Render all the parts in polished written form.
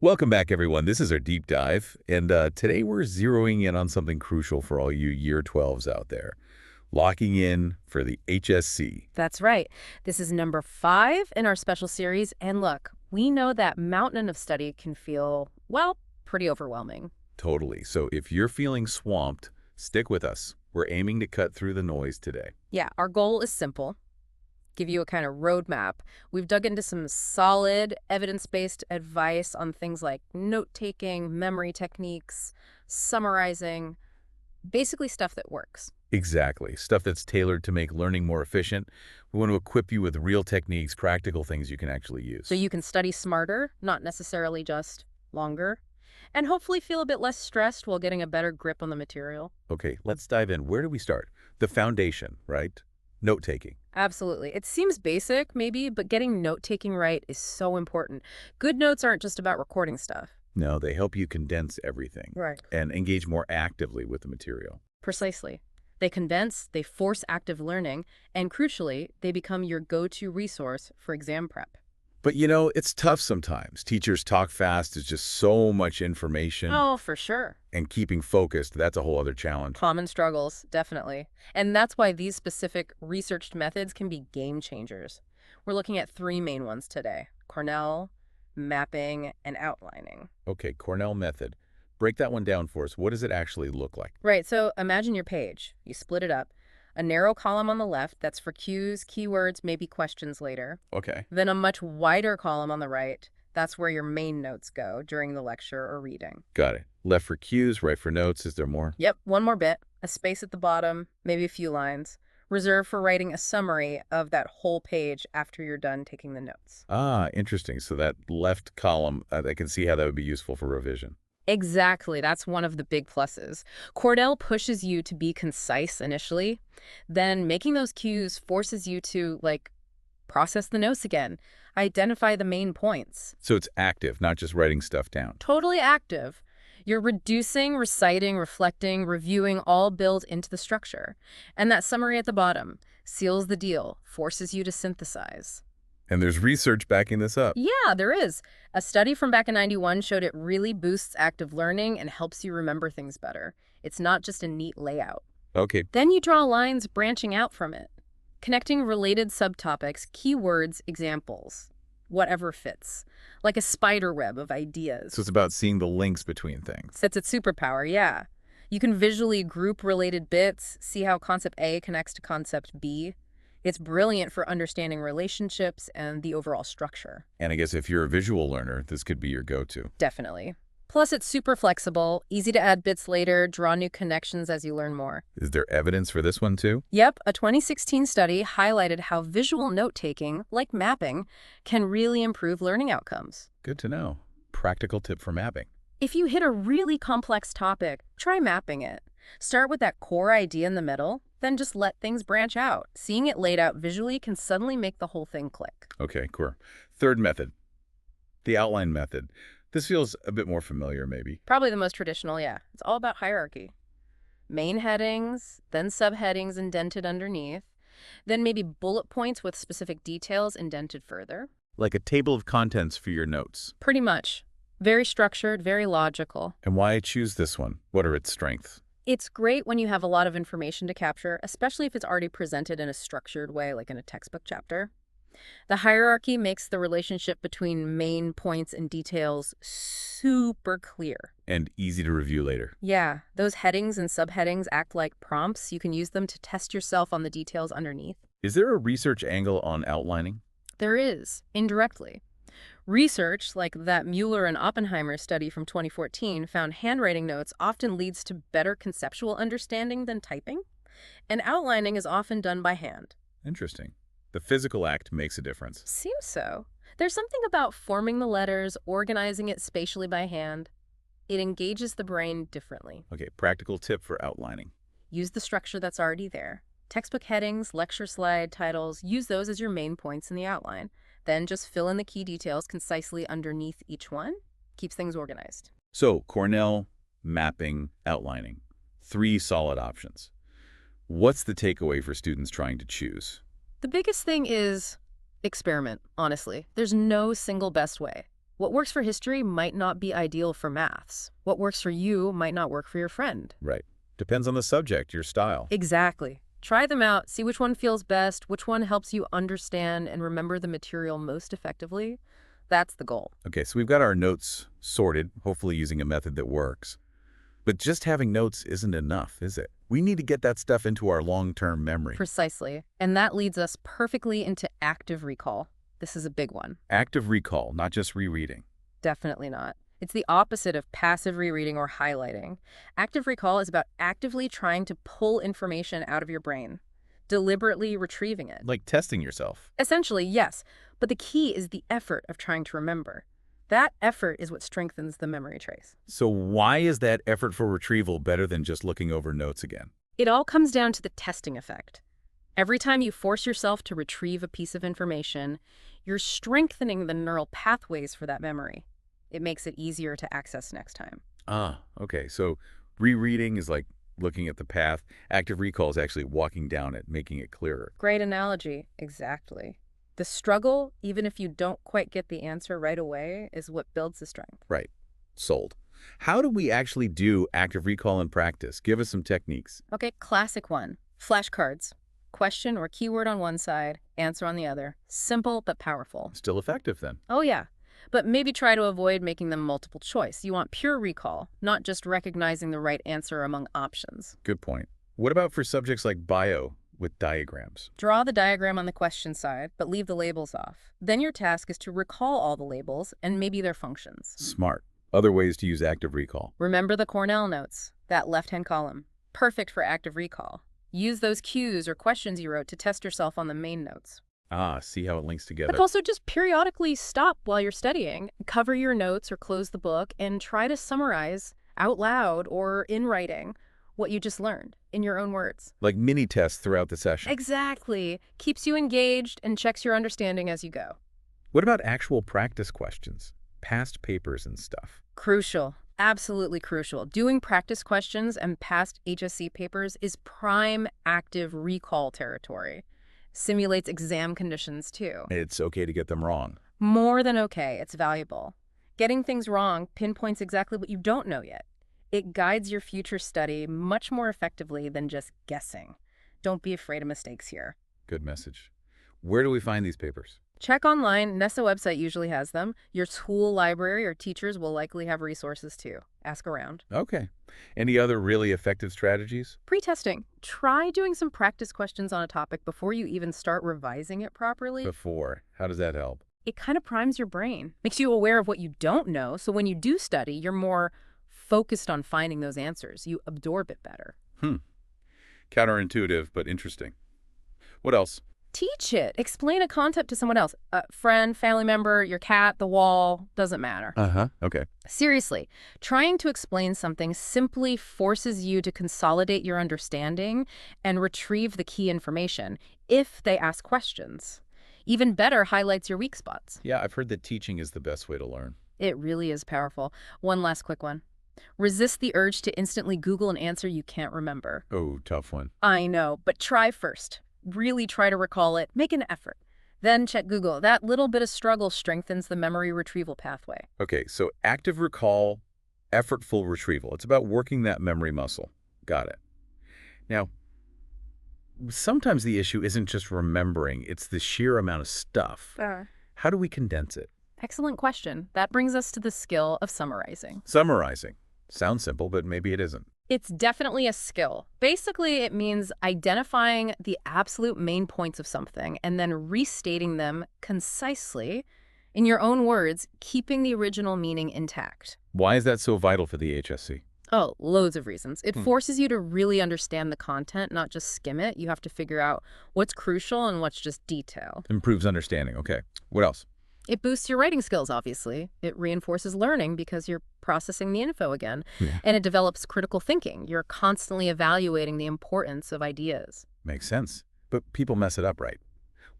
Welcome back, everyone. This is our deep dive, and today we're zeroing in on something crucial for all you Year 12s out there, locking in for the HSC. That's right. This is number 5 in our special series. And look, we know that mountain of study can feel, well, pretty overwhelming. Totally. So if you're feeling swamped, stick with us. We're aiming to cut through the noise today. Yeah, our goal is simple. Give you a kind of roadmap. We've dug into some solid, evidence-based advice on things like note-taking, memory techniques, summarizing, basically stuff that works. Exactly. Stuff that's tailored to make learning more efficient. We want to equip you with real techniques, practical things you can actually So use. you can study smarter, not necessarily just longer, and hopefully feel a bit less stressed while getting a better grip on the material. Okay, let's dive in. Where do we start? The foundation, right? Note-taking. Absolutely. It seems basic, maybe, but getting note-taking right is so important. Good notes aren't just about recording stuff. No, they help you condense everything Right. and engage more actively with the material. Precisely. They condense, they force active learning, and crucially, they become your go-to resource for exam prep. But it's tough sometimes. Teachers talk fast. There's just so much information. Oh, for sure. And keeping focused, that's a whole other challenge. Common struggles, definitely. And that's why these specific researched methods can be game changers. We're looking at 3 main ones today: Cornell, mapping, and outlining. Okay, Cornell method. Break that one down for us. What does it actually look like? Right, so imagine your page. You split it up. A narrow column on the left, that's for cues, keywords, maybe questions later. Okay, Then a much wider column on the right, that's where your main notes go during the lecture or reading. got it. Left for cues, right for notes. Is there more? Yep, one more bit, a space at the bottom, maybe a few lines, reserved for writing a summary of that whole page after you're done taking the notes. Ah, interesting. So that left column, I can see how that would be useful for revision. Exactly. That's one of the big pluses. Cordell pushes you to be concise initially, then making those cues forces you to, process the notes again, identify the main points. So it's active, not just writing stuff down. Totally active. You're reducing, reciting, reflecting, reviewing, all built into the structure. And that summary at the bottom seals the deal, forces you to synthesize. And there's research backing this up. Yeah, there is. A study from back in '91 showed it really boosts active learning and helps you remember things better. It's not just a neat layout. Okay, Then you draw lines branching out from it, connecting related subtopics, keywords, examples, whatever fits, like a spider web of ideas. so it's about seeing the links between things. That's its superpower, yeah. You can visually group related bits, see how concept A connects to concept B. It's brilliant for understanding relationships and the overall structure. And I guess if you're a visual learner, this could be your go-to. Definitely. Plus, it's super flexible, easy to add bits later, draw new connections as you learn more. Is there evidence for this one too? Yep, a 2016 study highlighted how visual note-taking, like mapping, can really improve learning outcomes. Good to know. Practical tip for mapping. If you hit a really complex topic, try mapping it. Start with that core idea in the middle, then just let things branch out. Seeing it laid out visually can suddenly make the whole thing click. Okay, cool. Third method, the outline method. This feels a bit more familiar, maybe. Probably the most traditional, yeah. It's all about hierarchy. Main headings, then subheadings indented underneath, then maybe bullet points with specific details indented further. Like a table of contents for your notes. Pretty much. Very structured, very logical. And why choose this one? What are its strengths? It's great when you have a lot of information to capture, especially if it's already presented in a structured way, like in a textbook chapter. The hierarchy makes the relationship between main points and details super clear. And easy to review later. Yeah, those headings and subheadings act like prompts. You can use them to test yourself on the details underneath. Is there a research angle on outlining? There is, indirectly. Research, like that Mueller and Oppenheimer study from 2014, found handwriting notes often leads to better conceptual understanding than typing, and outlining is often done by hand. Interesting. The physical act makes a difference. Seems so. There's something about forming the letters, organizing it spatially by hand. It engages the brain differently. Okay, practical tip for outlining. Use the structure that's already there. Textbook headings, lecture slide titles, use those as your main points in the outline. Then just fill in the key details concisely underneath each one. Keeps things organized. So, Cornell, mapping, outlining. 3 solid options. What's the takeaway for students trying to choose? The biggest thing is experiment, honestly. There's no single best way. What works for history might not be ideal for maths. What works for you might not work for your friend. Right. Depends on the subject, your style. Exactly. Try them out, see which one feels best, which one helps you understand and remember the material most effectively. That's the goal. Okay, so we've got our notes sorted, hopefully using a method that works. But just having notes isn't enough, is it? We need to get that stuff into our long-term memory. Precisely. And that leads us perfectly into active recall. This is a big one. Active recall, not just rereading. Definitely not. It's the opposite of passive rereading or highlighting. Active recall is about actively trying to pull information out of your brain, deliberately retrieving it. Like testing yourself. Essentially, yes, but the key is the effort of trying to remember. That effort is what strengthens the memory trace. So why is that effort for retrieval better than just looking over notes again? It all comes down to the testing effect. Every time you force yourself to retrieve a piece of information, you're strengthening the neural pathways for that memory. It makes it easier to access next time. Ah, okay. So rereading is like looking at the path. Active recall is actually walking down it, making it clearer. Great analogy. Exactly. The struggle, even if you don't quite get the answer right away, is what builds the strength. Right. Sold. How do we actually do active recall in practice? Give us some techniques. Okay, classic one. Flashcards. Question or keyword on one side, answer on the other. Simple but powerful. Still effective then. Oh yeah, but maybe try to avoid making them multiple choice. You want pure recall, not just recognizing the right answer among options. Good point. What about for subjects like bio with diagrams? Draw the diagram on the question side, but leave the labels off. Then your task is to recall all the labels and maybe their functions. Smart. Other ways to use active recall. Remember the Cornell notes, that left-hand column. Perfect for active recall. Use those cues or questions you wrote to test yourself on the main notes. Ah, see how it links together. But also just periodically stop while you're studying, cover your notes or close the book, and try to summarize out loud or in writing what you just learned in your own words. Like mini tests throughout the session. Exactly. Keeps you engaged and checks your understanding as you go. What about actual practice questions? Past papers and stuff. Crucial. Absolutely crucial. Doing practice questions and past HSC papers is prime active recall territory. Simulates exam conditions, too. It's okay to get them wrong. More than okay. It's valuable. Getting things wrong pinpoints exactly what you don't know yet. It guides your future study much more effectively than just guessing. Don't be afraid of mistakes here. Good message. Where do we find these papers? Check online. NESA website usually has them. Your school library or teachers will likely have resources too. Ask around. Okay. Any other really effective strategies? Pre-testing. Try doing some practice questions on a topic before you even start revising it properly. Before. How does that help? It kind of primes your brain, makes you aware of what you don't know, so when you do study, you're more focused on finding those answers. You absorb it better. Counterintuitive, but interesting. What else? Teach it. Explain a concept to someone else. A friend, family member, your cat, the wall, doesn't matter. Okay. Seriously, trying to explain something simply forces you to consolidate your understanding and retrieve the key information if they ask questions. Even better, highlights your weak spots. Yeah, I've heard that teaching is the best way to learn. It really is powerful. One last quick one. Resist the urge to instantly Google an answer you can't remember. Oh, tough one. I know, but try first. Really try to recall it. Make an effort. Then check Google. That little bit of struggle strengthens the memory retrieval pathway. Okay, so active recall, effortful retrieval. It's about working that memory muscle. Got it. Now, sometimes the issue isn't just remembering, it's the sheer amount of stuff. How do we condense it? Excellent question. That brings us to the skill of summarizing. Summarizing. Sounds simple, but maybe it isn't. It's definitely a skill. Basically, it means identifying the absolute main points of something and then restating them concisely in your own words, keeping the original meaning intact. Why is that so vital for the HSC? Oh, loads of reasons. It forces you to really understand the content, not just skim it. You have to figure out what's crucial and what's just detail. Improves understanding. Okay. What else? It boosts your writing skills, obviously. It reinforces learning because you're processing the info again. And it develops critical thinking. You're constantly evaluating the importance of ideas. Makes sense. But people mess it up, right?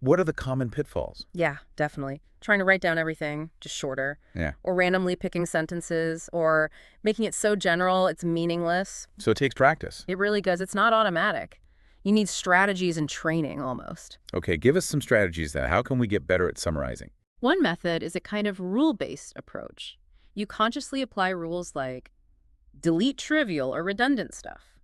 What are the common pitfalls? Yeah, definitely. Trying to write down everything, just shorter. Yeah. Or randomly picking sentences, or making it so general it's meaningless. So it takes practice. It really does. It's not automatic. You need strategies and training almost. Okay, give us some strategies then. How can we get better at summarizing? One method is a kind of rule-based approach. You consciously apply rules like delete trivial or redundant stuff,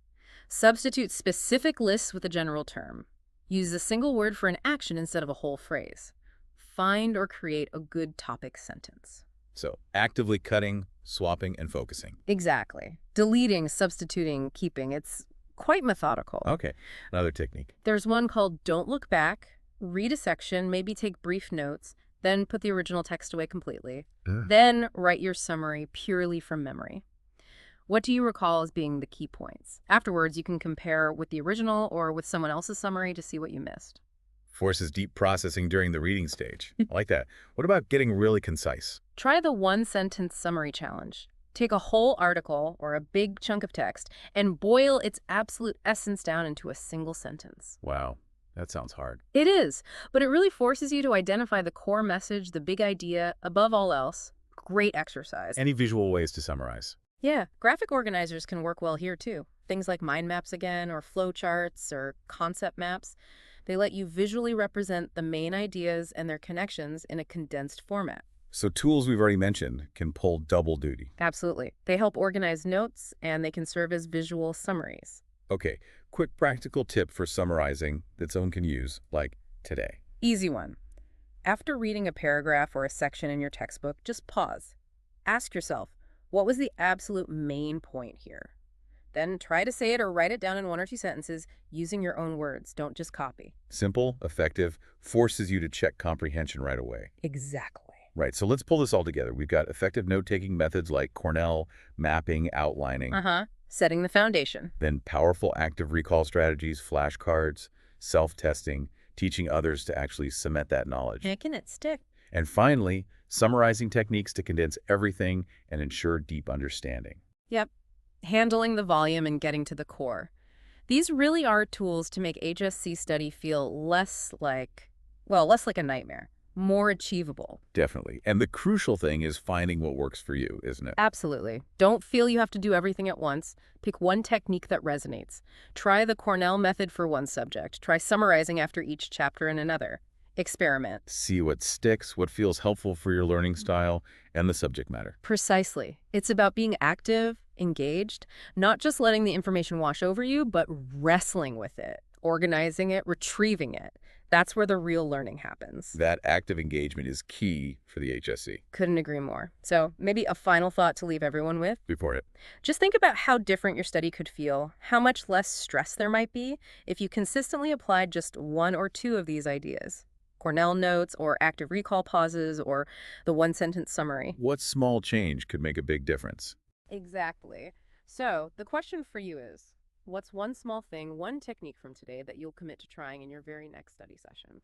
substitute specific lists with a general term, use a single word for an action instead of a whole phrase, find or create a good topic sentence. So actively cutting, swapping, and focusing. Exactly. Deleting, substituting, keeping. It's quite methodical. Okay, another technique. There's one called Don't Look Back. Read a section, maybe take brief notes, then put the original text away completely. Ugh. Then write your summary purely from memory. What do you recall as being the key points? Afterwards, you can compare with the original or with someone else's summary to see what you missed. Forces deep processing during the reading stage. I like that. What about getting really concise? Try the one-sentence summary challenge. Take a whole article or a big chunk of text and boil its absolute essence down into a single sentence. Wow, that sounds hard. It is, but it really forces you to identify the core message, the big idea, above all else. Great exercise. Any visual ways to summarize? Yeah, graphic organizers can work well here too. Things like mind maps again, or flowcharts, or concept maps. They let you visually represent the main ideas and their connections in a condensed format. So tools we've already mentioned can pull double duty. Absolutely. They help organize notes, and they can serve as visual summaries. Okay, quick practical tip for summarizing that someone can use, like today. Easy one. After reading a paragraph or a section in your textbook, just pause. Ask yourself, what was the absolute main point here? Then try to say it or write it down in one or two sentences using your own words. Don't just copy. Simple, effective, forces you to check comprehension right away. Exactly. Right, so let's pull this all together. We've got effective note-taking methods like Cornell, mapping, outlining, Setting the foundation. then powerful active recall strategies, flashcards, self-testing, teaching others to actually cement that knowledge. Making it stick. And finally, summarizing techniques to condense everything and ensure deep understanding. Yep. Handling the volume and getting to the core. These really are tools to make HSC study feel less like a nightmare, more achievable. Definitely. And the crucial thing is finding what works for you, isn't it? Absolutely. Don't feel you have to do everything at once. Pick one technique that resonates. Try the Cornell method for one subject. Try summarizing after each chapter in another. Experiment. See what sticks, what feels helpful for your learning style, and the subject matter. Precisely. It's about being active, engaged, not just letting the information wash over you, but wrestling with it, organizing it, retrieving it. That's where the real learning happens. That active engagement is key for the HSC. Couldn't agree more. So maybe a final thought to leave everyone with. Before it. Just think about how different your study could feel, how much less stress there might be if you consistently applied just one or two of these ideas. Cornell notes, or active recall pauses, or the one-sentence summary. What small change could make a big difference? Exactly. So the question for you is, what's one small thing, one technique from today that you'll commit to trying in your very next study session?